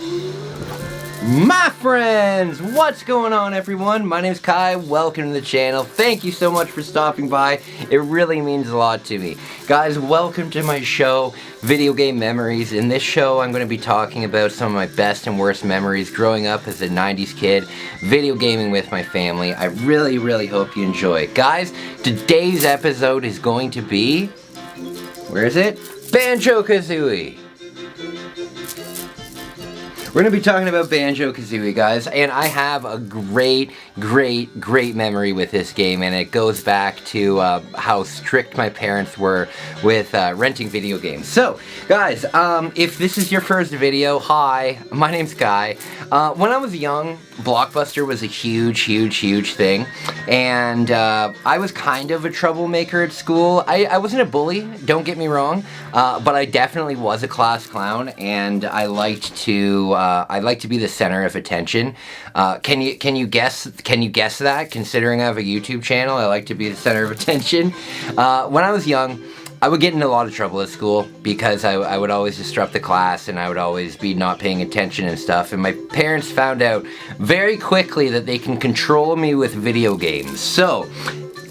My friends, what's going on everyone? My name's Kai, welcome to the channel. Thank you so much for stopping by. It really means a lot to me. Guys, welcome to my show, Video Game Memories. In this show, I'm going to be talking about some of my best and worst memories growing up as a 90s kid, video gaming with my family. I really hope you enjoy it. Guys, today's episode is going to be, where is it? Banjo Kazooie. We're going to be talking about Banjo Kazooie, guys, and I have a great memory with this game, and it goes back to how strict my parents were with renting video games. So, guys, if this is your first video, hi, my name's Kai. When I was young, Blockbuster was a huge thing, and I was kind of a troublemaker at school. I wasn't a bully, don't get me wrong, but I definitely was a class clown, and I liked to be the center of attention. Can you guess that? Considering I have a YouTube channel, I like to be the center of attention. When I was young, I would get in a lot of trouble at school because I would always disrupt the class and I would always be not paying attention and stuff. And my parents found out very quickly that they can control me with video games. So,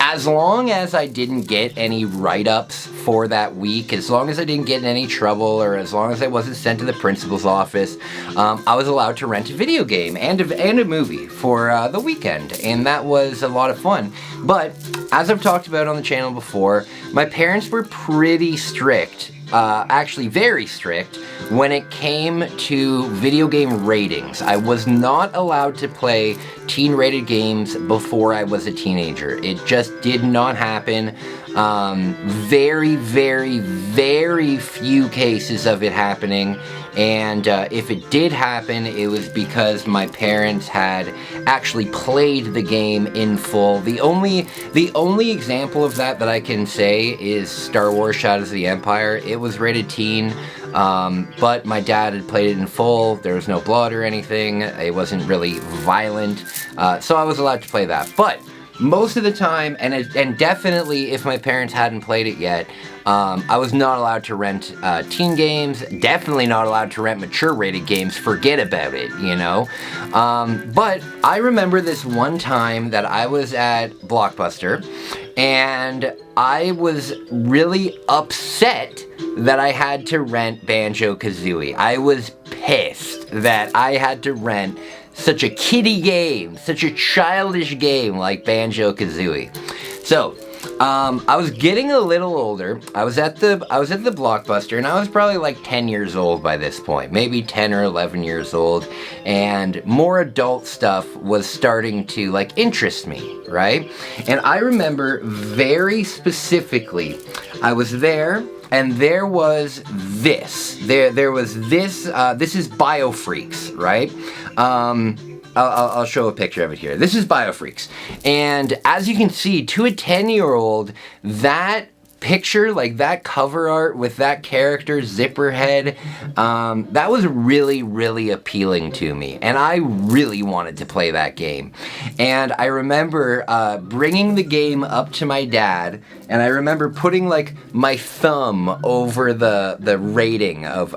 as long as I didn't get any write-ups for that week, as long as I didn't get in any trouble, or as long as I wasn't sent to the principal's office, I was allowed to rent a video game and a movie for the weekend, and that was a lot of fun. But, as I've talked about on the channel before, my parents were pretty strict, actually very strict, when it came to video game ratings. I was not allowed to play teen-rated games before I was a teenager. It just did not happen. Very few cases of it happening, and if it did happen, it was because my parents had actually played the game in full. The only example of that I can say is Star Wars Shadows of the Empire. It was rated teen, but my dad had played it in full. There was no blood or anything. It wasn't really violent, so I was allowed to play that. But most of the time, and definitely if my parents hadn't played it yet, I was not allowed to rent teen games, definitely not allowed to rent mature rated games, forget about it, you know? But I remember this one time that I was at Blockbuster, and I was really upset that I had to rent Banjo Kazooie. I was pissed that I had to rent such a kiddie game, such a childish game like Banjo Kazooie. So, I was getting a little older. I was at the Blockbuster, and I was probably like 10 years old by this point, maybe 10 or 11 years old, and more adult stuff was starting to like interest me, right? And I remember very specifically, I was there, and there was this. There was this. This is BioFreaks, right? I'll show a picture of it here. This is BioFreaks, and as you can see, to a 10-year-old, that picture, like that cover art with that character, Zipperhead, that was really appealing to me, and I really wanted to play that game. And I remember bringing the game up to my dad, and I remember putting like my thumb over the rating of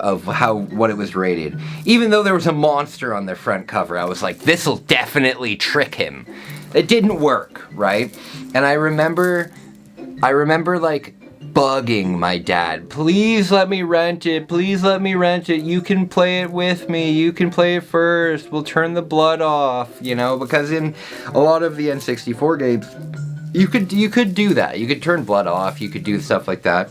what it was rated. Even though there was a monster on the front cover, I was like, this'll definitely trick him. It didn't work, right? And I remember like bugging my dad, please let me rent it, you can play it with me, you can play it first, we'll turn the blood off, you know, because in a lot of the N64 games, you could do that, you could turn blood off, you could do stuff like that.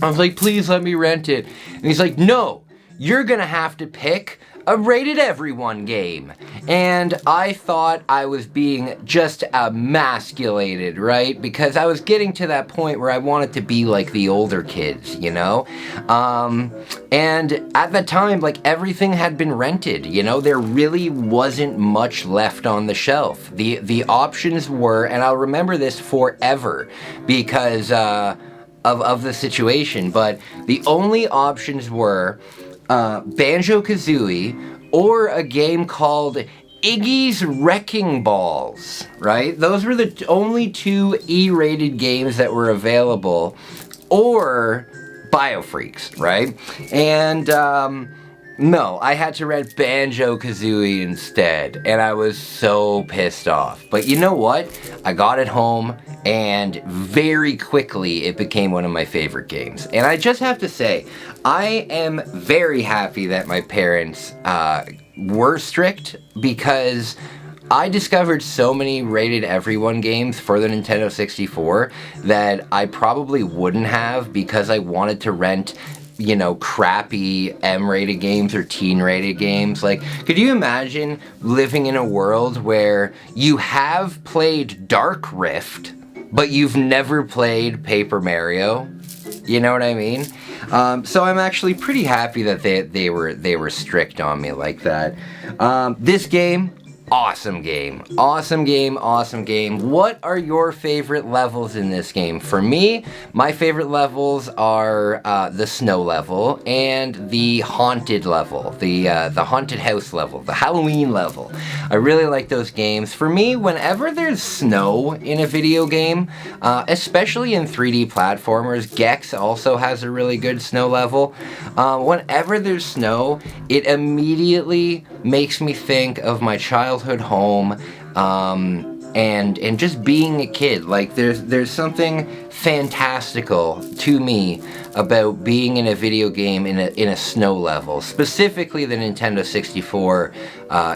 I was like, please let me rent it, and he's like, no, you're gonna have to pick a rated everyone game. And I thought I was being just emasculated, right? Because I was getting to that point where I wanted to be like the older kids, you know? And at the time, like, everything had been rented, you know? There really wasn't much left on the shelf. The options were, and I'll remember this forever because of the situation, but the only options were Banjo Kazooie or a game called Iggy's Wrecking Balls, right? Those were the only two E-rated games that were available, or BioFreaks, right? And No, I had to rent Banjo Kazooie instead, and I was so pissed off. But you know what? I got it home, and very quickly it became one of my favorite games. And I just have to say, I am very happy that my parents were strict, because I discovered so many rated everyone games for the Nintendo 64 that I probably wouldn't have, because I wanted to rent, you know, crappy M-rated games or teen-rated games. Like, could you imagine living in a world where you have played Dark Rift, but you've never played Paper Mario? You know what I mean? So I'm actually pretty happy that they were strict on me like that. This game, awesome game. Awesome game, awesome game. What are your favorite levels in this game? For me, my favorite levels are the snow level and the haunted level, the haunted house level, the Halloween level. I really like those games. For me, whenever there's snow in a video game, especially in 3D platformers, Gex also has a really good snow level. Whenever there's snow, it immediately makes me think of my childhood home, and just being a kid. Like, there's something fantastical to me about being in a video game in a snow level, specifically the Nintendo 64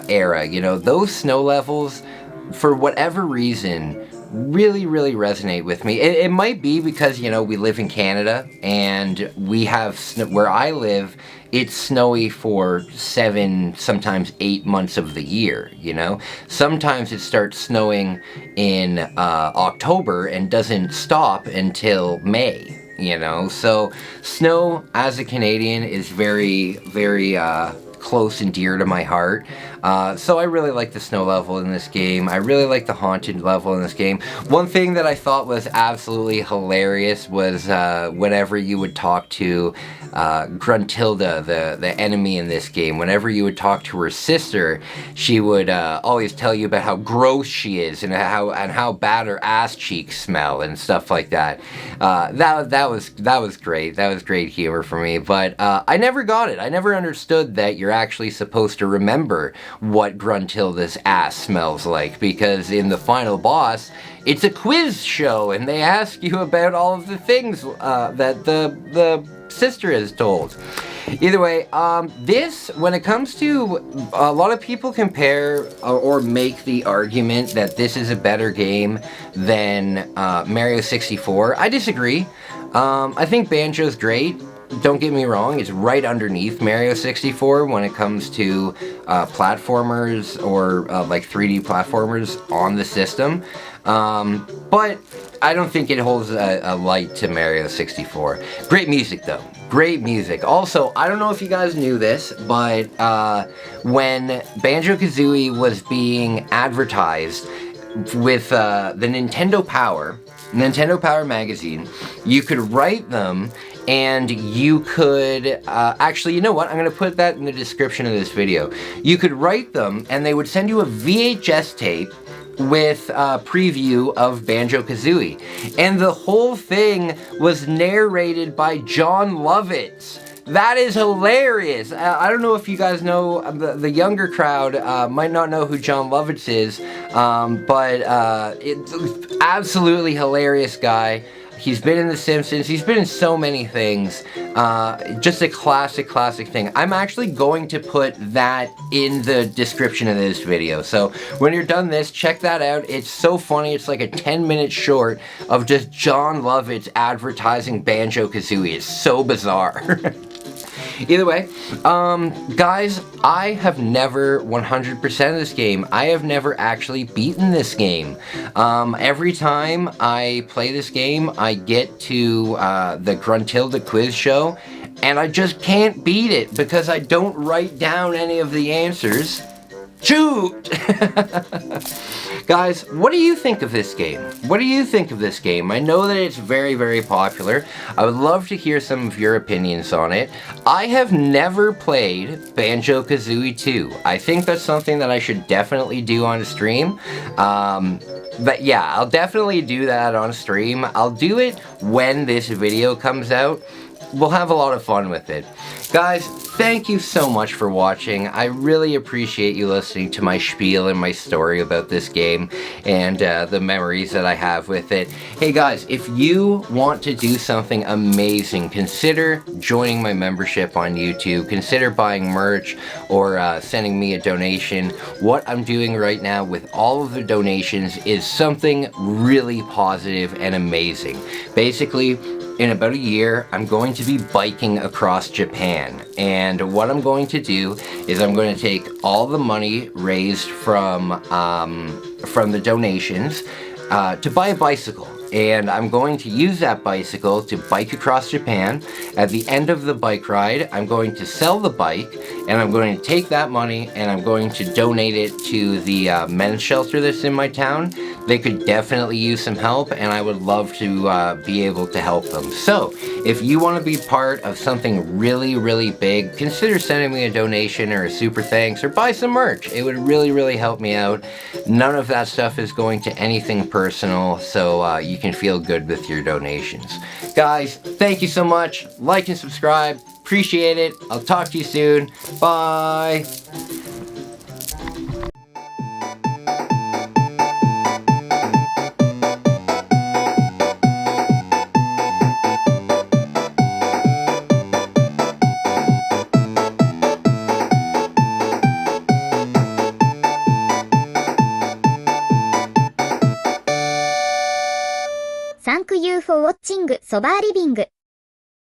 era. You know, those snow levels, for whatever reason, really resonate with me. It might be because, you know, we live in Canada, and we have where I live, it's snowy for 7, sometimes 8 months of the year, you know? Sometimes it starts snowing in October and doesn't stop until May, you know? So snow, as a Canadian, is very close and dear to my heart. So I really like the snow level in this game. I really like the haunted level in this game. One thing that I thought was absolutely hilarious was whenever you would talk to Gruntilda, the enemy in this game, whenever you would talk to her sister, she would always tell you about how gross she is and how bad her ass cheeks smell and stuff like that. That was great. That was great humor for me. But I never got it. I never understood that you're actually supposed to remember what Gruntilda's ass smells like, because in the final boss, it's a quiz show, and they ask you about all of the things that the sister is told. Either way, this, when it comes to, a lot of people compare or make the argument that this is a better game than Mario 64. I disagree. I think Banjo's great. Don't get me wrong, it's right underneath Mario 64 when it comes to platformers or like 3D platformers on the system. But I don't think it holds a light to Mario 64. Great music though. Great music. Also, I don't know if you guys knew this, but when Banjo Kazooie was being advertised with the Nintendo Power magazine, you could write them, and you could, actually, you know what, I'm going to put that in the description of this video. You could write them, and they would send you a VHS tape with a preview of Banjo Kazooie. And the whole thing was narrated by John Lovitz. That is hilarious. I don't know if you guys know, the younger crowd might not know who John Lovitz is, but it's absolutely hilarious guy. He's been in The Simpsons. He's been in so many things. Just a classic thing. I'm actually going to put that in the description of this video. So when you're done this, check that out. It's so funny. It's like a 10-minute short of just John Lovitz advertising Banjo Kazooie. It's so bizarre. Either way, guys, I have never 100% of this game. I have never actually beaten this game. Every time I play this game, I get to the Gruntilda quiz show, and I just can't beat it because I don't write down any of the answers. Shoot! Guys, what do you think of this game? What do you think of this game? I know that it's very popular. I would love to hear some of your opinions on it. I have never played Banjo Kazooie 2. I think that's something that I should definitely do on stream. But yeah, I'll definitely do that on stream. I'll do it when this video comes out. We'll have a lot of fun with it. Guys, thank you so much for watching. I really appreciate you listening to my spiel and my story about this game and the memories that I have with it. Hey guys, if you want to do something amazing, consider joining my membership on YouTube. Consider buying merch or sending me a donation. What I'm doing right now with all of the donations is something really positive and amazing. Basically, in about a year, I'm going to be biking across Japan, and what I'm going to do is I'm going to take all the money raised from the donations to buy a bicycle, and I'm going to use that bicycle to bike across Japan. At the end of the bike ride, I'm going to sell the bike, and I'm going to take that money and I'm going to donate it to the men's shelter that's in my town. They could definitely use some help, and I would love to be able to help them. So, if you want to be part of something really, really big, consider sending me a donation or a super thanks or buy some merch. It would really, really help me out. None of that stuff is going to anything personal, so you can feel good with your donations. Guys, thank you so much. Like and subscribe. Appreciate it. I'll talk to you soon. Bye. Thank you for watching そばリビング